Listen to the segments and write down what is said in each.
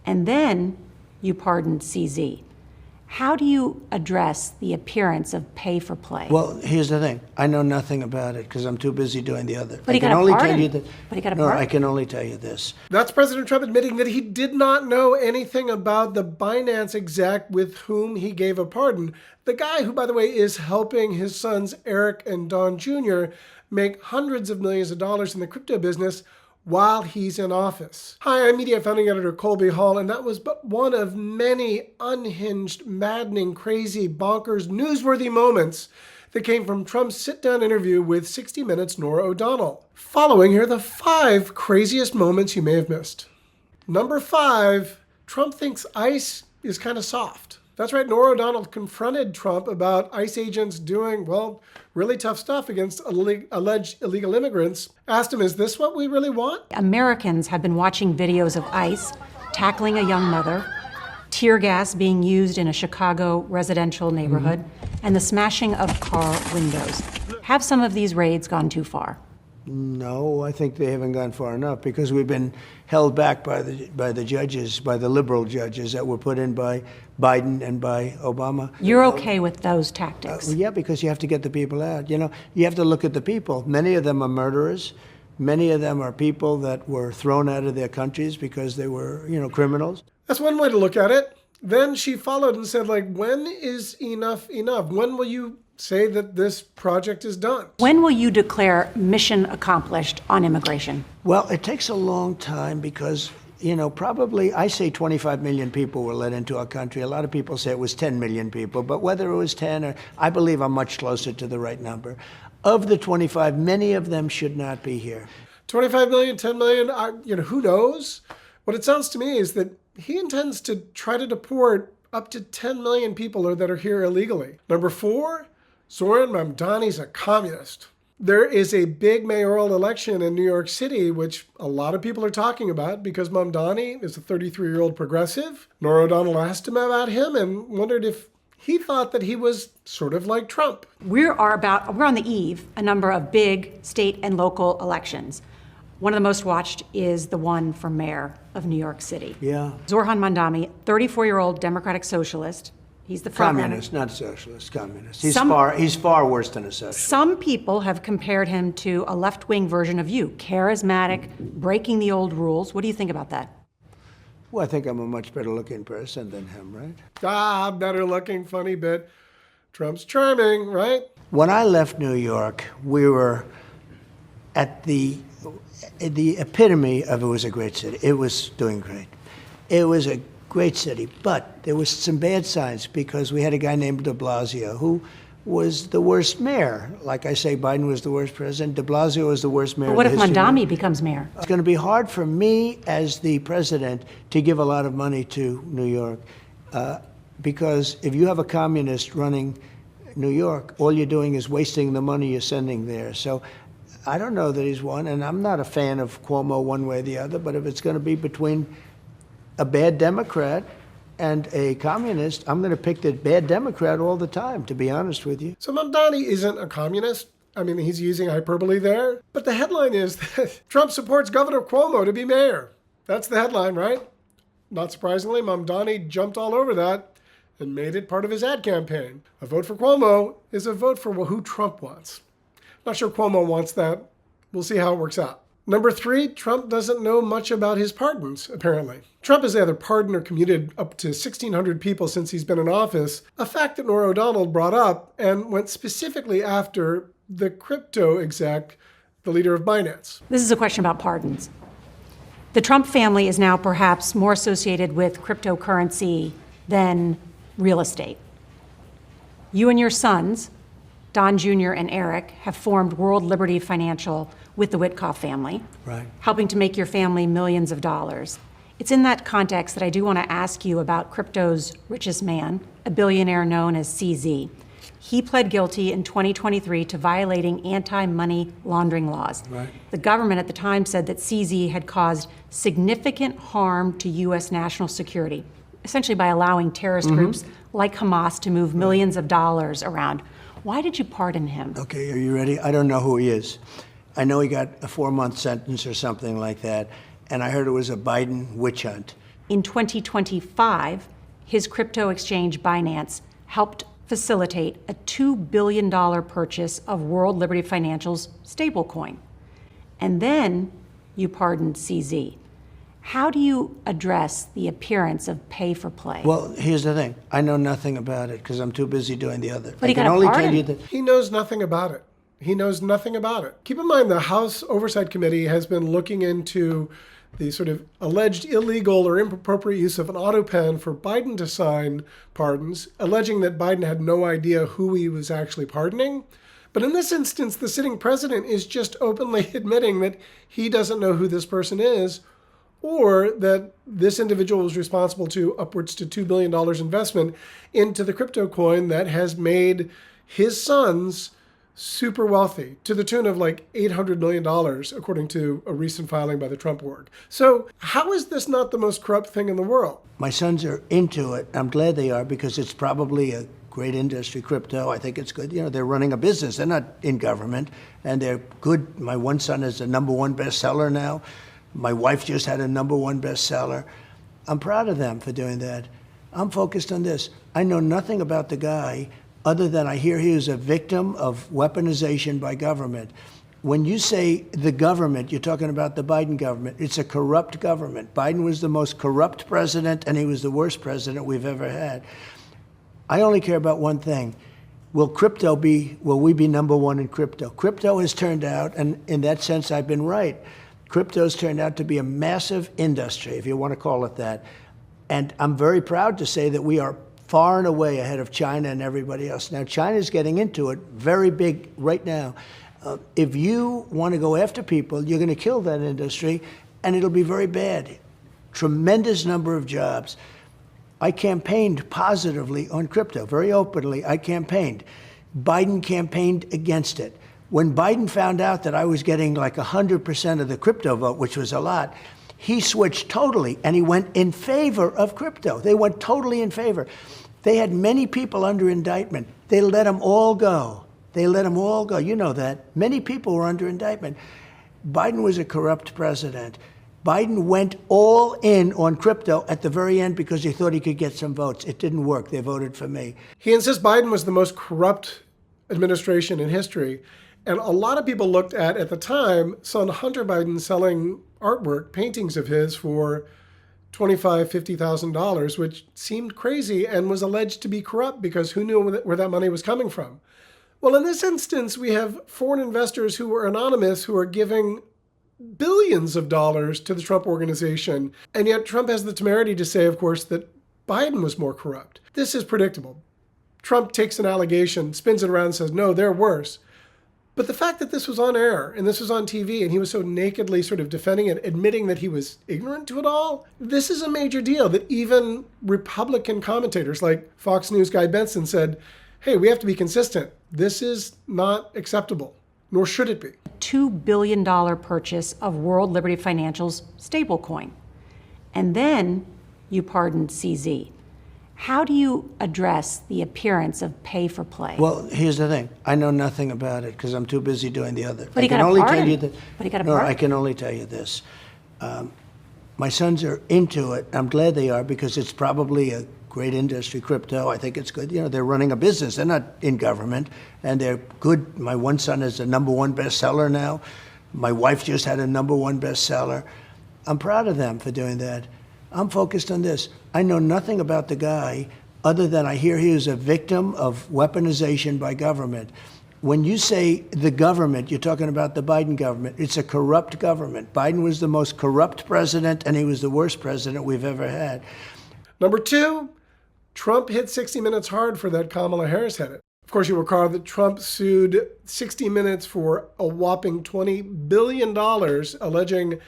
and then you pardoned CZ. How do you address the appearance of pay for play? Well, here's the thing. I know nothing about it because I'm too busy doing the other. But he got a pardon. But he got a pardon. No, I can only tell you this. That's President Trump admitting that he did not know anything about the Binance exec with whom he gave a pardon. The guy who, by the way, is helping his sons Eric and Don Jr. make hundreds of millions of dollars in the crypto business while he's in office. Hi, I'm Mediaite founding editor Colby Hall, and that was but one of many unhinged, maddening, crazy, bonkers, newsworthy moments that came from Trump's sit-down interview with 60 Minutes' Norah O'Donnell. Following here are the 5 craziest moments you may have missed. Number 5, Trump thinks ICE is kind of soft. That's right, Norah O'Donnell confronted Trump about ICE agents doing, well, really tough stuff against alleged illegal immigrants. Asked him, is this what we really want? Americans have been watching videos of ICE tackling a young mother, tear gas being used in a Chicago residential neighborhood, and the smashing of car windows. Have some of these raids gone too far? No, I think they haven't gone far enough because we've been held back by the judges, by the liberal judges that were put in by Biden and by Obama. You're okay with those tactics? Yeah, because you have to get the people out. You know, you have to look at the people. Many of them are murderers. Many of them are people that were thrown out of their countries because they were, criminals. That's one way to look at it. Then she followed and said, when is enough enough? When will you say that this project is done? When will you declare mission accomplished on immigration? Well, it takes a long time because, probably I say 25 million people were let into our country. A lot of people say it was 10 million people, but whether it was 10 or, I believe I'm much closer to the right number. Of the 25, many of them should not be here. 25 million, 10 million, who knows? What it sounds to me is that he intends to try to deport up to 10 million people that are here illegally. Number 4, Zohran Mamdani's a communist. There is a big mayoral election in New York City, which a lot of people are talking about because Mamdani is a 33-year-old progressive. Norah O'Donnell asked him about him and wondered if he thought that he was sort of like Trump. We're on the eve a number of big state and local elections. One of the most watched is the one for mayor of New York City. Yeah. Zohran Mamdani, 34-year-old Democratic socialist. He's the front communist, not socialist, communist. He's far worse than a socialist. Some people have compared him to a left-wing version of you, charismatic, breaking the old rules. What do you think about that? Well, I think I'm a much better looking person than him, right? Better looking, funny bit. Trump's charming, right? When I left New York, we were at the epitome of it was a great city. It was doing great. It was a great city, but there was some bad signs because we had a guy named de Blasio who was the worst mayor. Like I say, Biden was the worst president. De Blasio was the worst mayor. But what if Mamdani becomes mayor? It's going to be hard for me as the president to give a lot of money to New York because if you have a communist running New York, all you're doing is wasting the money you're sending there. So I don't know that he's one, and I'm not a fan of Cuomo one way or the other, but if it's going to be between a bad Democrat and a communist, I'm going to pick the bad Democrat all the time, to be honest with you. So Mamdani isn't a communist. I mean, he's using hyperbole there. But the headline is that Trump supports Governor Cuomo to be mayor. That's the headline, right? Not surprisingly, Mamdani jumped all over that and made it part of his ad campaign. A vote for Cuomo is a vote for who Trump wants. Not sure Cuomo wants that. We'll see how it works out. Number 3, Trump doesn't know much about his pardons, apparently. Trump has either pardoned or commuted up to 1,600 people since he's been in office, a fact that Norah O'Donnell brought up and went specifically after the crypto exec, the leader of Binance. This is a question about pardons. The Trump family is now perhaps more associated with cryptocurrency than real estate. You and your sons, Don Jr. and Eric, have formed World Liberty Financial with the Witkoff family, right, helping to make your family millions of dollars. It's in that context that I do want to ask you about crypto's richest man, a billionaire known as CZ. He pled guilty in 2023 to violating anti-money laundering laws. Right. The government at the time said that CZ had caused significant harm to U.S. national security, essentially by allowing terrorist groups like Hamas to move millions of dollars around. Why did you pardon him? Okay, are you ready? I don't know who he is. I know he got a 4-month sentence or something like that, and I heard it was a Biden witch hunt In 2025, his crypto exchange Binance helped facilitate a $2 billion purchase of World Liberty Financial's stablecoin. And then you pardoned CZ. How do you address the appearance of pay for play? Well, here's the thing. I know nothing about it because I'm too busy doing the other. But he I can got a only tell pardon. you that. He knows nothing about it. He knows nothing about it. Keep in mind, the House Oversight Committee has been looking into the sort of alleged illegal or inappropriate use of an auto pen for Biden to sign pardons, alleging that Biden had no idea who he was actually pardoning. But in this instance, the sitting president is just openly admitting that he doesn't know who this person is, or that this individual was responsible to upwards to $2 billion investment into the crypto coin that has made his sons super wealthy, to the tune of like $800 million, according to a recent filing by the Trump org. So how is this not the most corrupt thing in the world? My sons are into it. I'm glad they are because it's probably a great industry, crypto. I think it's good. You know, they're running a business. They're not in government, and they're good. My one son is a #1 bestseller now. My wife just had a #1 bestseller. I'm proud of them for doing that. I'm focused on this. I know nothing about the guy other than I hear he was a victim of weaponization by government. When you say the government, you're talking about the Biden government. It's a corrupt government. Biden was the most corrupt president, and he was the worst president we've ever had. I only care about one thing. Will we be #1 in crypto? Crypto has turned out, and in that sense, I've been right. Crypto's turned out to be a massive industry, if you want to call it that. And I'm very proud to say that we are far and away ahead of China and everybody else. Now, China's getting into it very big right now. If you want to go after people, you're going to kill that industry, and it'll be very bad. Tremendous number of jobs. I campaigned positively on crypto, very openly. I campaigned. Biden campaigned against it. When Biden found out that I was getting like 100% of the crypto vote, which was a lot, he switched totally, and he went in favor of crypto. They went totally in favor. They had many people under indictment. They let them all go. They let them all go. You know that. Many people were under indictment. Biden was a corrupt president. Biden went all in on crypto at the very end because he thought he could get some votes. It didn't work. They voted for me. He insists Biden was the most corrupt administration in history. And a lot of people looked at the time, son Hunter Biden selling artwork, paintings of his for $25,000, $50,000, which seemed crazy and was alleged to be corrupt because who knew where that money was coming from? Well, in this instance, we have foreign investors who were anonymous who are giving billions of dollars to the Trump organization. And yet Trump has the temerity to say, of course, that Biden was more corrupt. This is predictable. Trump takes an allegation, spins it around and says, no, they're worse. But the fact that this was on air and this was on TV and he was so nakedly sort of defending it, admitting that he was ignorant to it all, this is a major deal that even Republican commentators like Fox News Guy Benson said, hey, we have to be consistent. This is not acceptable, nor should it be. $2 billion purchase of World Liberty Financial's stablecoin. And then you pardoned CZ. How do you address the appearance of pay for play? Well, here's the thing. I know nothing about it because I'm too busy doing the other. But he I can got a only pardon. tell you that. But he got a No, pardon. I can only tell you this. My sons are into it. I'm glad they are because it's probably a great industry, crypto. I think it's good. You know, they're running a business. They're not in government, and they're good. My one son is a #1 bestseller now. My wife just had a #1 bestseller. I'm proud of them for doing that. I'm focused on this. I know nothing about the guy other than I hear he was a victim of weaponization by government. When you say the government, you're talking about the Biden government. It's a corrupt government. Biden was the most corrupt president, and he was the worst president we've ever had. Number two, Trump hit 60 Minutes hard for that Kamala Harris headed. Of course, you recall that Trump sued 60 Minutes for a whopping $20 billion, alleging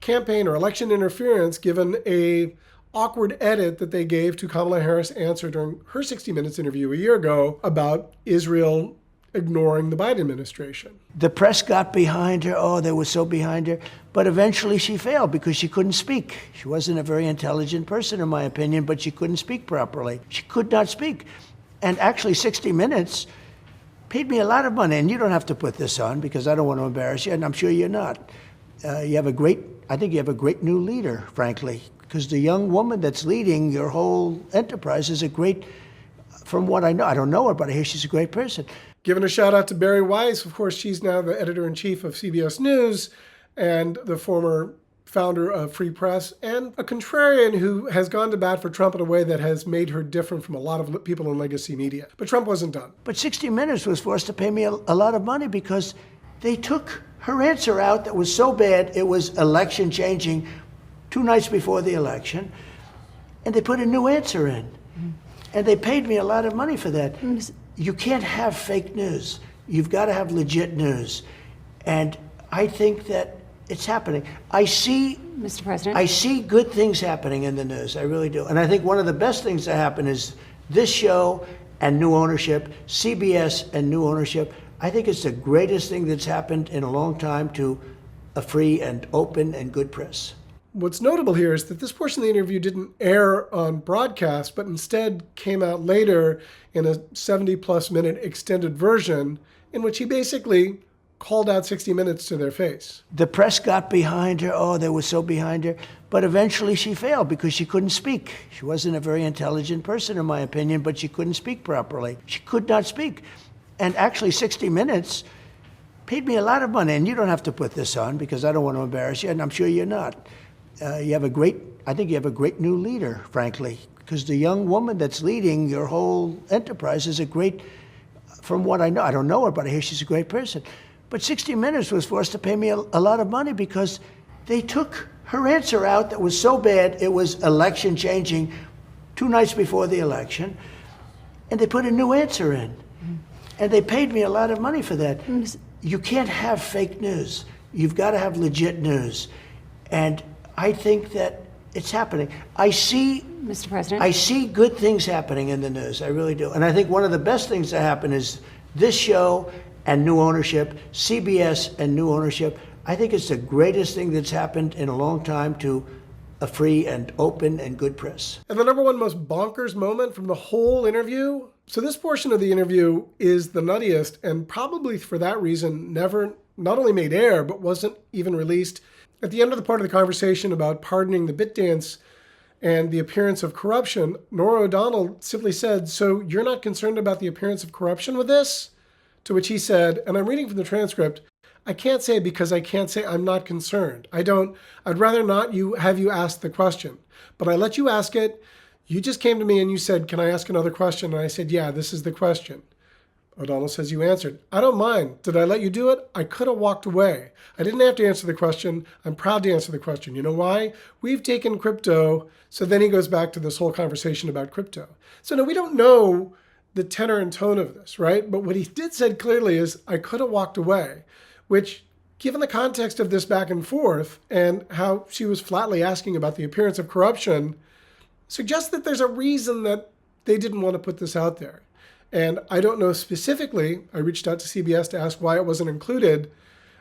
campaign or election interference given a awkward edit that they gave to Kamala Harris' answer during her 60 Minutes interview a year ago about Israel ignoring the Biden administration. The press got behind her. Oh, they were so behind her. But eventually she failed because she couldn't speak. She wasn't a very intelligent person, in my opinion, but she couldn't speak properly. She could not speak. And actually 60 Minutes paid me a lot of money. And you don't have to put this on because I don't want to embarrass you, and I'm sure you're not. I think you have a great new leader, frankly, because the young woman that's leading your whole enterprise is a great, from what I know, I don't know her, but I hear she's a great person. Giving a shout out to Barry Weiss. Of course, she's now the editor-in-chief of CBS News and the former founder of Free Press, and a contrarian who has gone to bat for Trump in a way that has made her different from a lot of people in legacy media. But Trump wasn't done. But 60 Minutes was forced to pay me a lot of money because they took her answer out that was so bad it was election changing 2 nights before the election, and they put a new answer in. And they paid me a lot of money for that. You can't have fake news. You've got to have legit news. And I think that it's happening. Mr. President? I see good things happening in the news. I really do. And I think one of the best things that happen is this show and new ownership, CBS and new ownership. I think it's the greatest thing that's happened in a long time to a free and open and good press. What's notable here is that this portion of the interview didn't air on broadcast, but instead came out later in a 70-plus minute extended version in which he basically called out 60 Minutes to their face. The press got behind her. Oh, they were so behind her. But eventually she failed because she couldn't speak. She wasn't a very intelligent person, in my opinion, but she couldn't speak properly. She could not speak. And actually 60 Minutes paid me a lot of money. And you don't have to put this on because I don't want to embarrass you, and I'm sure you're not. I think you have a great new leader, frankly, because the young woman that's leading your whole enterprise is a great, from what I know, I don't know her, but I hear she's a great person. But 60 Minutes was forced to pay me a lot of money because they took her answer out that was so bad it was election changing 2 nights before the election, and they put a new answer in. And they paid me a lot of money for that. You can't have fake news. You've got to have legit news. And I think that it's happening. Mr. President? I see good things happening in the news. I really do. And I think one of the best things that happen is this show and new ownership, CBS and new ownership. I think it's the greatest thing that's happened in a long time to a free and open and good press. And the number one most bonkers moment from the whole interview? So this portion of the interview is the nuttiest, and probably for that reason never not only made air, but wasn't even released. At the end of the part of the conversation about pardoning the bit dance and the appearance of corruption, Norah O'Donnell simply said, "So you're not concerned about the appearance of corruption with this?" To which he said, and I'm reading from the transcript, "I can't say because I can't say I'm not concerned. I'd rather not have you ask the question. But I let you ask it. You just came to me and you said, 'Can I ask another question?' And I said, 'Yeah, this is the question.'" O'Donnell says, "You answered. I don't mind. Did I let you do it? I could have walked away. I didn't have to answer the question. I'm proud to answer the question. You know why? We've taken crypto." So then he goes back to this whole conversation about crypto. So no, we don't know the tenor and tone of this, right? But what he did said clearly is, "I could have walked away," which, given the context of this back and forth and how she was flatly asking about the appearance of corruption, suggests that there's a reason that they didn't want to put this out there. And I don't know specifically, I reached out to CBS to ask why it wasn't included,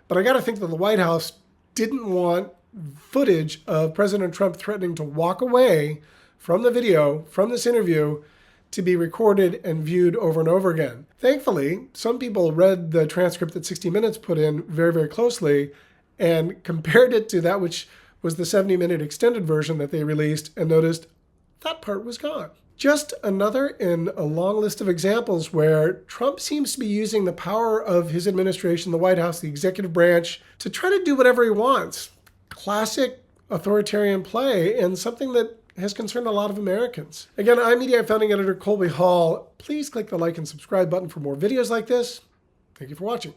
but I got to think that the White House didn't want footage of President Trump threatening to walk away from the video, from this interview, to be recorded and viewed over and over again. Thankfully, some people read the transcript that 60 Minutes put in very, very closely and compared it to that which was the 70-minute extended version that they released and noticed that part was gone. Just another in a long list of examples where Trump seems to be using the power of his administration, the White House, the executive branch, to try to do whatever he wants. Classic authoritarian play, and something that has concerned a lot of Americans. Again, I'm Mediaite founding editor Colby Hall. Please click the like and subscribe button for more videos like this. Thank you for watching.